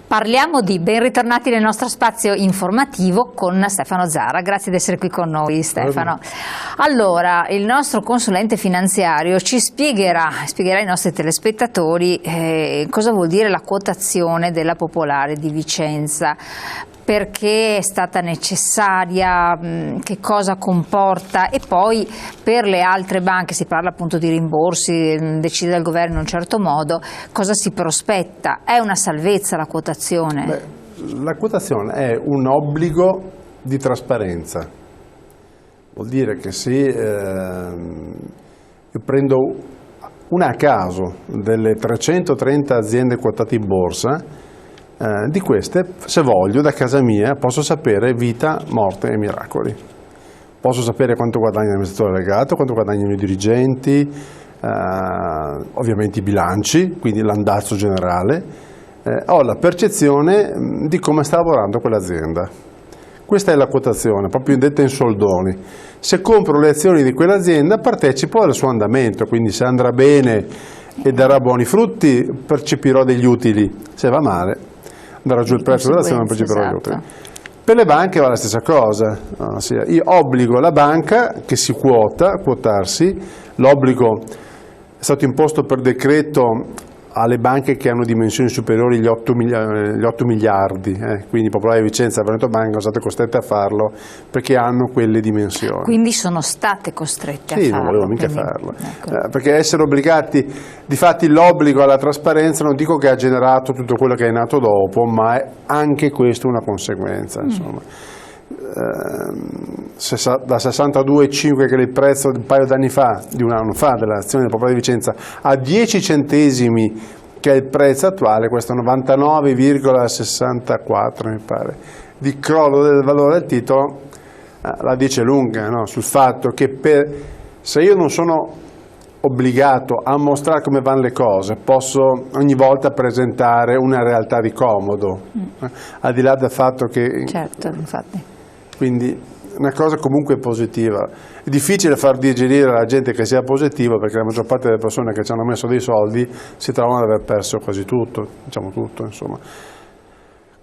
Parliamo di ben ritornati nel nostro spazio informativo con Stefano Zara. Grazie di essere qui con noi, Stefano. Allora, il nostro consulente finanziario ci spiegherà ai nostri telespettatori cosa vuol dire la quotazione della Popolare di Vicenza, perché è stata necessaria, che cosa comporta, e poi per le altre banche si parla appunto di rimborsi, decide dal governo in un certo modo, cosa si prospetta? È una salvezza la quotazione? Beh, la quotazione è un obbligo di trasparenza, vuol dire che se io prendo una a caso delle 330 aziende quotate in borsa, di queste, se voglio, da casa mia posso sapere vita, morte e miracoli. Posso sapere quanto guadagna l'amministratore delegato, quanto guadagnano i dirigenti, ovviamente i bilanci, quindi l'andazzo generale. Ho la percezione di come sta lavorando quell'azienda. Questa è la quotazione, proprio detta in soldoni. Se compro le azioni di quell'azienda partecipo al suo andamento, quindi se andrà bene e darà buoni frutti percepirò degli utili, se va male andrà giù il prezzo dell'azione, non percepirò gli utili. Per le banche va la stessa cosa, io obbligo la banca che si quotarsi, l'obbligo è stato imposto per decreto alle banche che hanno dimensioni superiori agli 8 miliardi, quindi Popolare di Vicenza e Veneto Banca sono state costrette a farlo perché hanno quelle dimensioni. Quindi sono state costrette a farlo? Sì, non volevano mica farlo, perché essere obbligati, difatti l'obbligo alla trasparenza non dico che ha generato tutto quello che è nato dopo, ma è anche questo una conseguenza, insomma. Da 62,5 che era il prezzo un paio d'anni fa, di un anno fa, dell'azione del Popolare di Vicenza, a 10 centesimi che è il prezzo attuale, questo 99,64 mi pare, di crollo del valore del titolo, la dice lunga, no? Sul fatto che se io non sono obbligato a mostrare come vanno le cose, posso ogni volta presentare una realtà di comodo, al di là del fatto che... Certo, infatti. Quindi una cosa comunque positiva. È difficile far digerire alla gente che sia positivo, perché la maggior parte delle persone che ci hanno messo dei soldi si trovano ad aver perso quasi tutto, diciamo tutto, insomma.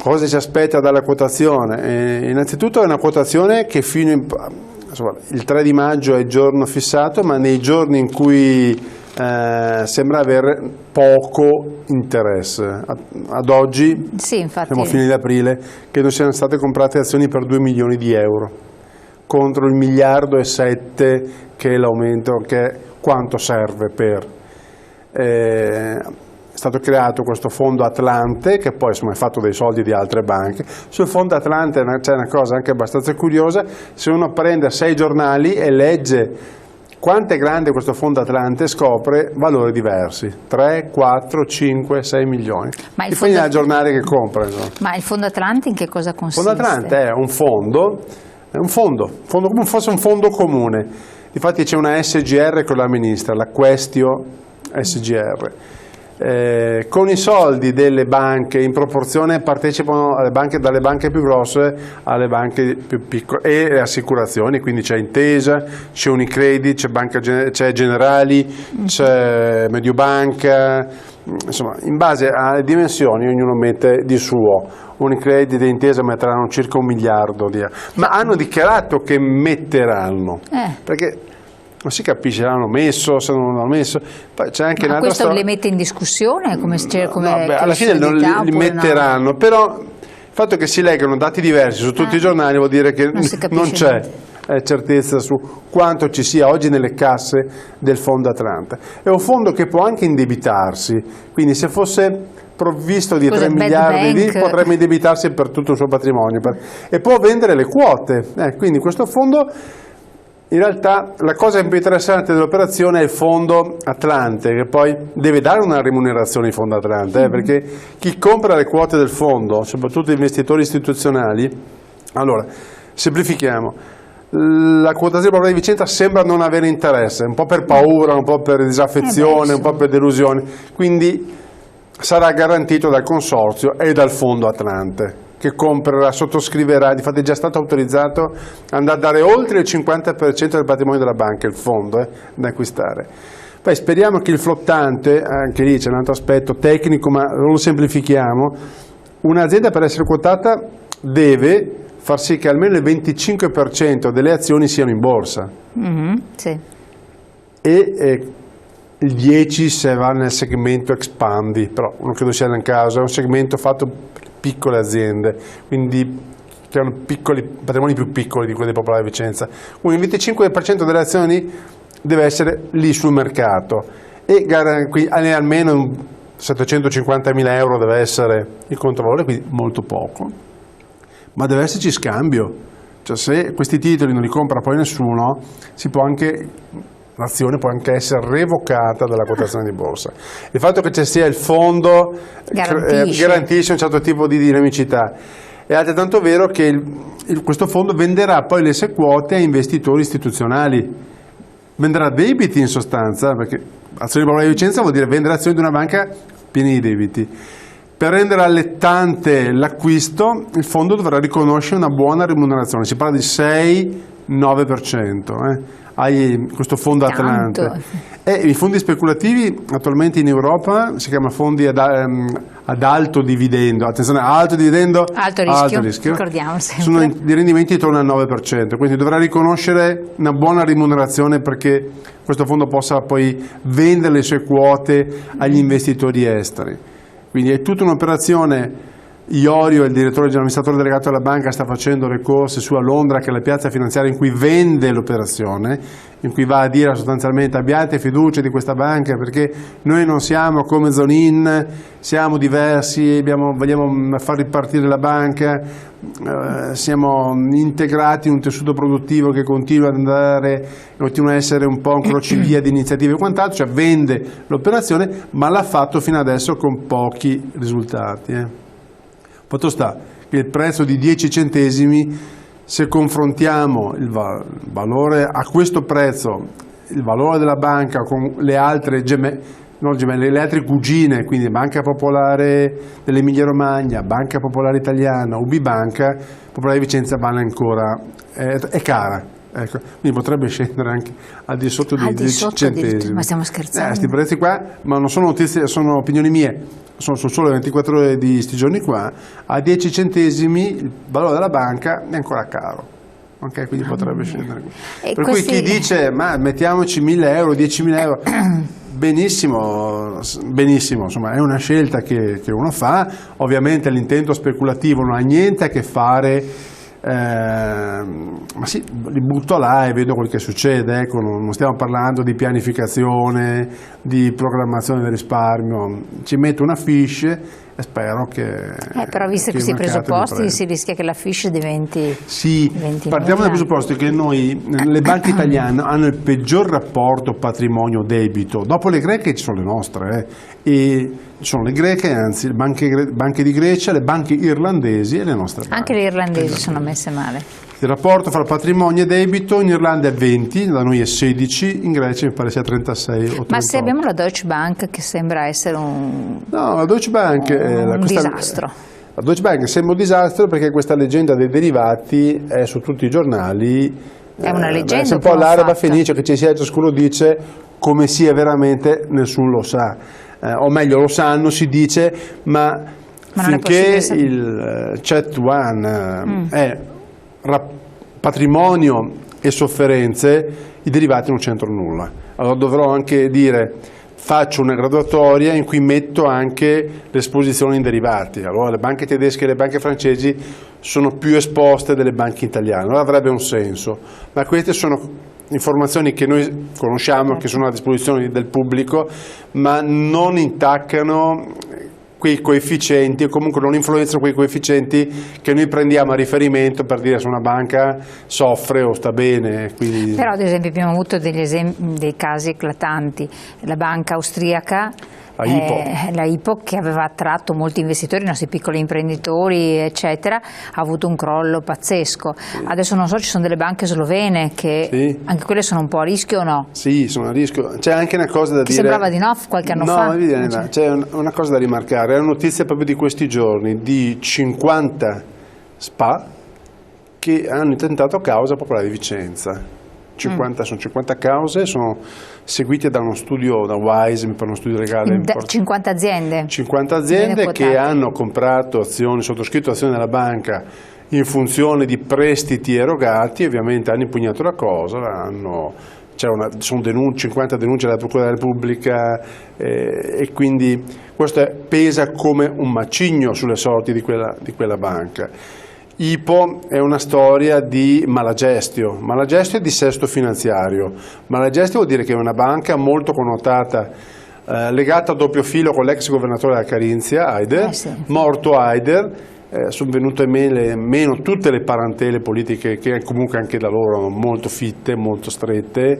Cosa ci aspetta dalla quotazione? Innanzitutto è una quotazione che il 3 di maggio è il giorno fissato, ma nei giorni in cui sembra avere poco interesse. Ad oggi, sì, infatti, siamo a fine di aprile, che non siano state comprate azioni per 2 milioni di euro contro il 1,7 miliardi che è l'aumento, che è quanto serve per... È stato creato questo fondo Atlante, che poi insomma è fatto dei soldi di altre banche. Sul fondo Atlante c'è una cosa anche abbastanza curiosa: se uno prende 6 giornali e legge quanto è grande questo fondo Atlante, scopre valori diversi, 3, 4, 5, 6 milioni. Dipende dal giornale che compra. No? Ma il fondo Atlante in che cosa consiste? Il fondo Atlante è un fondo come fosse un fondo comune. Infatti c'è una SGR con la ministra, la Questio SGR. Con i soldi delle banche in proporzione partecipano dalle banche più grosse alle banche più piccole e le assicurazioni, quindi c'è Intesa, c'è Unicredit, c'è Generali, c'è Mediobanca, insomma in base alle dimensioni ognuno mette di suo. Unicredit e Intesa metteranno circa 1 miliardo di euro, ma hanno dichiarato che metteranno, perché non si capisce se l'hanno messo, se non l'hanno messo. Poi c'è anche un'altra questo le mette in discussione? Alla fine li metteranno, no? Però il fatto che si leggano dati diversi su tutti i giornali vuol dire che non c'è certezza su quanto ci sia oggi nelle casse del fondo Atlante. È un fondo che può anche indebitarsi, quindi se fosse provvisto di 3 miliardi potrebbe indebitarsi per tutto il suo patrimonio e può vendere le quote, quindi questo fondo... In realtà la cosa più interessante dell'operazione è il fondo Atlante, che poi deve dare una remunerazione al fondo Atlante, perché chi compra le quote del fondo, soprattutto investitori istituzionali, allora, semplifichiamo, la quotazione Popolare di Vicenza sembra non avere interesse, un po' per paura, un po' per disaffezione, un po' per delusione, quindi sarà garantito dal consorzio e dal fondo Atlante, che comprerà, sottoscriverà, difatti è già stato autorizzato ad andare oltre il 50% del patrimonio della banca, il fondo da acquistare. Poi speriamo che il flottante, anche lì c'è un altro aspetto tecnico ma lo semplifichiamo, un'azienda per essere quotata deve far sì che almeno il 25% delle azioni siano in borsa. Sì. E il 10% se va nel segmento expandi, però non credo sia nel caso, è un segmento fatto per piccole aziende, quindi che hanno patrimoni più piccoli di quelli di Popolare di Vicenza. Quindi il 25% delle azioni deve essere lì sul mercato e almeno 750.000 euro deve essere il controvalore, quindi molto poco, ma deve esserci scambio, cioè se questi titoli non li compra poi nessuno, l'azione può anche essere revocata dalla quotazione di borsa. Il fatto che ci sia il fondo garantisce un certo tipo di dinamicità. È altrettanto vero che questo fondo venderà poi le sue quote a investitori istituzionali, venderà debiti in sostanza, perché azioni di Popolare di Vicenza vuol dire vendere azioni di una banca pieni di debiti. Per rendere allettante l'acquisto, il fondo dovrà riconoscere una buona remunerazione, si parla di 6-9%. Hai questo fondo Atlante. E i fondi speculativi attualmente in Europa si chiamano fondi ad alto dividendo, attenzione, alto dividendo, alto rischio. Ricordiamo sempre. Sono di rendimenti intorno al 9%, quindi dovrà riconoscere una buona remunerazione perché questo fondo possa poi vendere le sue quote agli investitori esteri. Quindi è tutta un'operazione. Iorio, il direttore amministratore delegato della banca, sta facendo ricorsi su a Londra, che è la piazza finanziaria in cui vende l'operazione, in cui va a dire sostanzialmente abbiate fiducia di questa banca perché noi non siamo come Zonin, siamo diversi, vogliamo far ripartire la banca, siamo integrati in un tessuto produttivo che continua ad andare, continua a essere un po' un crocevia di iniziative e quant'altro, cioè vende l'operazione, ma l'ha fatto fino adesso con pochi risultati. Fatto sta che il prezzo di 10 centesimi, se confrontiamo il valore a questo prezzo, il valore della banca con le altre le altre cugine, quindi Banca Popolare dell'Emilia Romagna, Banca Popolare Italiana, UBI Banca, Popolare di Vicenza vale ancora, è cara. Ecco, quindi potrebbe scendere anche al di sotto di 10 centesimi. Ma stiamo scherzando? Questi prezzi qua, ma non sono notizie, sono opinioni mie, sono solo 24 ore di sti giorni qua, a 10 centesimi il valore della banca è ancora caro. Okay, quindi potrebbe scendere. Per cui chi dice ma mettiamoci 1.000 euro, 10.000 euro, benissimo, insomma è una scelta che uno fa, ovviamente l'intento speculativo non ha niente a che fare. Ma sì, li butto là e vedo quel che succede, ecco, non stiamo parlando di pianificazione, di programmazione del risparmio, ci metto una fiche e spero che però visto questi presupposti si rischia che la fiche diventi partiamo dal presupposto che le banche italiane hanno il peggior rapporto patrimonio-debito, dopo le greche ci sono le nostre e sono le greche, anzi le banche di Grecia, le banche irlandesi e le nostre banche. Anche le irlandesi sono messe male. Il rapporto fra patrimonio e debito in Irlanda è 20, da noi è 16, in Grecia mi pare sia 36 o 38. Ma se abbiamo la Deutsche Bank che sembra essere un Deutsche Bank disastro. La Deutsche Bank sembra un disastro perché questa leggenda dei derivati è su tutti i giornali. È una leggenda. È un po' l'Araba Fenice che ci sia, ciascuno dice come sia veramente, nessuno lo sa. O meglio, lo sanno, si dice, ma finché il CET1 è patrimonio e sofferenze, i derivati non c'entrano nulla. Allora dovrò anche dire, faccio una graduatoria in cui metto anche l'esposizione in derivati. Allora le banche tedesche e le banche francesi sono più esposte delle banche italiane, allora avrebbe un senso, ma queste sono informazioni che noi conosciamo, che sono a disposizione del pubblico, ma non intaccano quei coefficienti o comunque non influenzano quei coefficienti che noi prendiamo a riferimento per dire se una banca soffre o sta bene. Quindi... Però ad esempio abbiamo avuto dei casi eclatanti, la banca austriaca, la Hypo, che aveva attratto molti investitori, i nostri piccoli imprenditori eccetera, ha avuto un crollo pazzesco. Adesso non so, ci sono delle banche slovene che anche quelle sono un po' a rischio o no? Sì, sono a rischio. C'è anche una cosa da dire. Sembrava di no qualche anno fa. No, c'è una cosa da rimarcare, è una notizia proprio di questi giorni di 50 SPA che hanno intentato causa Popolare di Vicenza. Sono 50 cause, sono seguite da uno studio, da Wise, per uno studio legale. 50 aziende? 50 aziende che hanno comprato azioni, sottoscritto azioni della banca in funzione di prestiti erogati, ovviamente hanno impugnato la cosa, sono 50 denunce della Procura della Repubblica e quindi questo pesa come un macigno sulle sorti di quella banca. Ipo è una storia di malagestio e di sesto finanziario. Malagestio vuol dire che è una banca molto connotata, legata a doppio filo con l'ex governatore della Carinzia, Haider, morto Haider, sono venute meno tutte le parentele politiche che comunque anche da loro erano molto fitte, molto strette.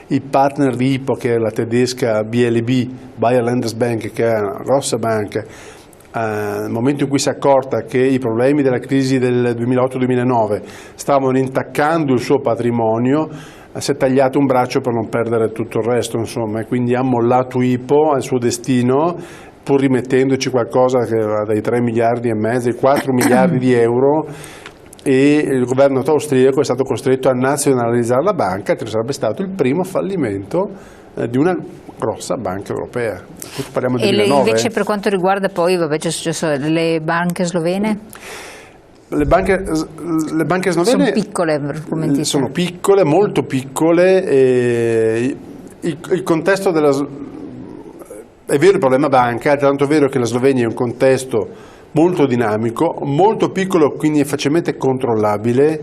I partner di Ipo, che è la tedesca BLB, Bayer Landesbank, che è una grossa banca, nel momento in cui si è accorta che i problemi della crisi del 2008-2009 stavano intaccando il suo patrimonio, si è tagliato un braccio per non perdere tutto il resto, insomma, e quindi ha mollato Ipo al suo destino, pur rimettendoci qualcosa che va dai 3 miliardi e mezzo ai 4 miliardi di euro, e il governo austriaco è stato costretto a nazionalizzare la banca, che sarebbe stato il primo fallimento di una grossa banca europea. Parliamo del 2009. Invece per quanto riguarda poi, c'è successo le banche slovene? Le banche slovene sono piccole, molto piccole, e il contesto è vero, il problema banca, è tanto vero che la Slovenia è un contesto molto dinamico, molto piccolo, quindi facilmente controllabile,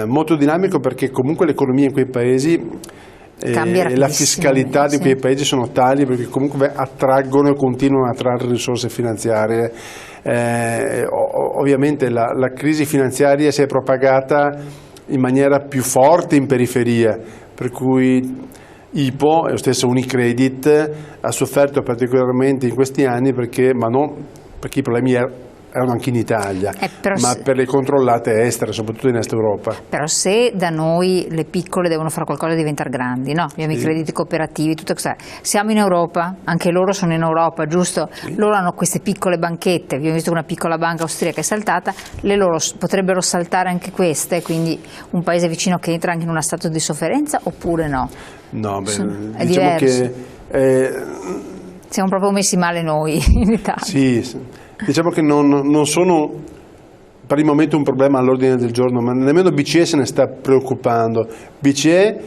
molto dinamico perché comunque l'economia in quei paesi e la fiscalità di quei paesi sono tali perché comunque attraggono e continuano a attrarre risorse finanziarie. Ovviamente la crisi finanziaria si è propagata in maniera più forte in periferia, per cui Ipo e lo stesso Unicredit ha sofferto particolarmente in questi anni ma non perché i problemi erano anche in Italia, ma per le controllate estere, soprattutto in Est Europa. Però se da noi le piccole devono fare qualcosa e diventare grandi, no? Abbiamo i crediti cooperativi, tutto questo. Siamo in Europa, anche loro sono in Europa, giusto? Sì. Loro hanno queste piccole banchette, abbiamo visto una piccola banca austriaca è saltata, le loro potrebbero saltare anche queste, quindi un paese vicino che entra anche in uno stato di sofferenza oppure no? No, è diciamo diverso. Che siamo proprio messi male noi in Italia. Sì. Diciamo che non sono per il momento un problema all'ordine del giorno, ma nemmeno BCE se ne sta preoccupando. BCE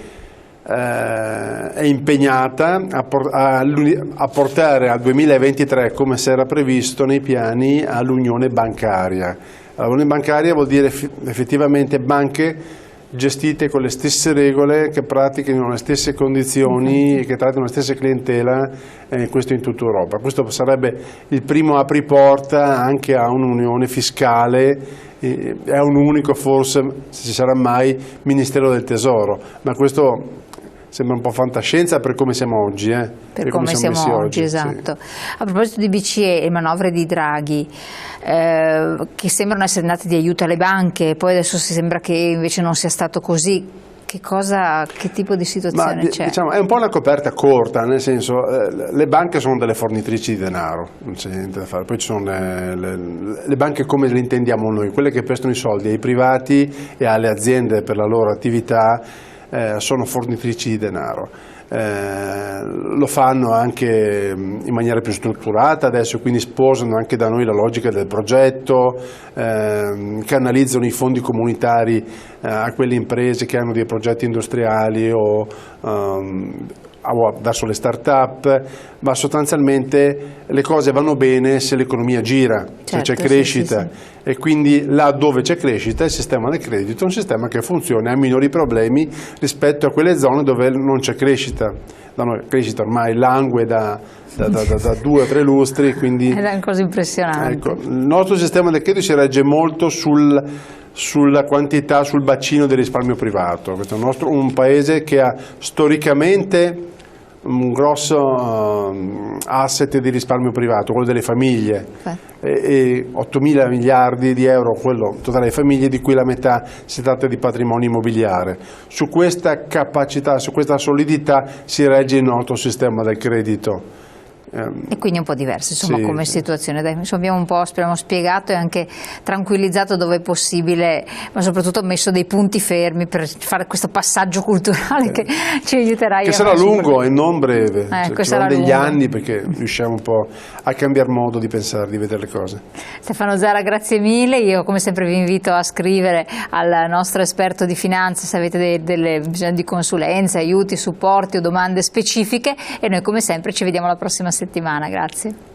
è impegnata a portare al 2023, come si era previsto nei piani, all'unione bancaria. L'unione bancaria vuol dire effettivamente banche gestite con le stesse regole, che pratichino le stesse condizioni e che trattino la stessa clientela, questo in tutta Europa. Questo sarebbe il primo apriporta anche a un'unione fiscale, è un unico forse, se ci sarà mai, Ministero del Tesoro, ma questo sembra un po' fantascienza per come siamo oggi. Per come siamo oggi, esatto. Sì. A proposito di BCE e manovre di Draghi, che sembrano essere andate di aiuto alle banche, poi adesso si sembra che invece non sia stato così. Che tipo di situazione c'è? Diciamo, è un po' una coperta corta, nel senso, le banche sono delle fornitrici di denaro, non c'è niente da fare. Poi ci sono le banche come le intendiamo noi, quelle che prestano i soldi ai privati e alle aziende per la loro attività. Sono fornitrici di denaro, lo fanno anche in maniera più strutturata adesso, quindi sposano anche da noi la logica del progetto, canalizzano i fondi comunitari a quelle imprese che hanno dei progetti industriali o verso le start-up, ma sostanzialmente le cose vanno bene se l'economia gira, se c'è crescita, sì. E quindi là dove c'è crescita il sistema del credito è un sistema che funziona e ha minori problemi rispetto a quelle zone dove non c'è crescita. La crescita ormai langue da 2 o 3 lustri, quindi è una cosa impressionante. Ecco, il nostro sistema del credito si regge molto sulla quantità, sul bacino del risparmio privato. Questo è un paese che ha storicamente un grosso asset di risparmio privato, quello delle famiglie, e 8.000 miliardi di euro, quello totale delle famiglie, di cui la metà si tratta di patrimonio immobiliare. Su questa capacità, su questa solidità si regge il nostro sistema del credito. E quindi è un po' diverso, insomma, come situazione. Dai, insomma, abbiamo un po', speriamo, spiegato e anche tranquillizzato dove è possibile, ma soprattutto messo dei punti fermi per fare questo passaggio culturale che ci aiuterà. Che sarà lungo e non breve, ci sarà degli anni perché riusciamo un po' a cambiare modo di pensare, di vedere le cose. Stefano Zara, grazie mille. Io come sempre vi invito a scrivere al nostro esperto di finanza se avete bisogno di consulenze, aiuti, supporti o domande specifiche, e noi come sempre ci vediamo la prossima settimana. Grazie.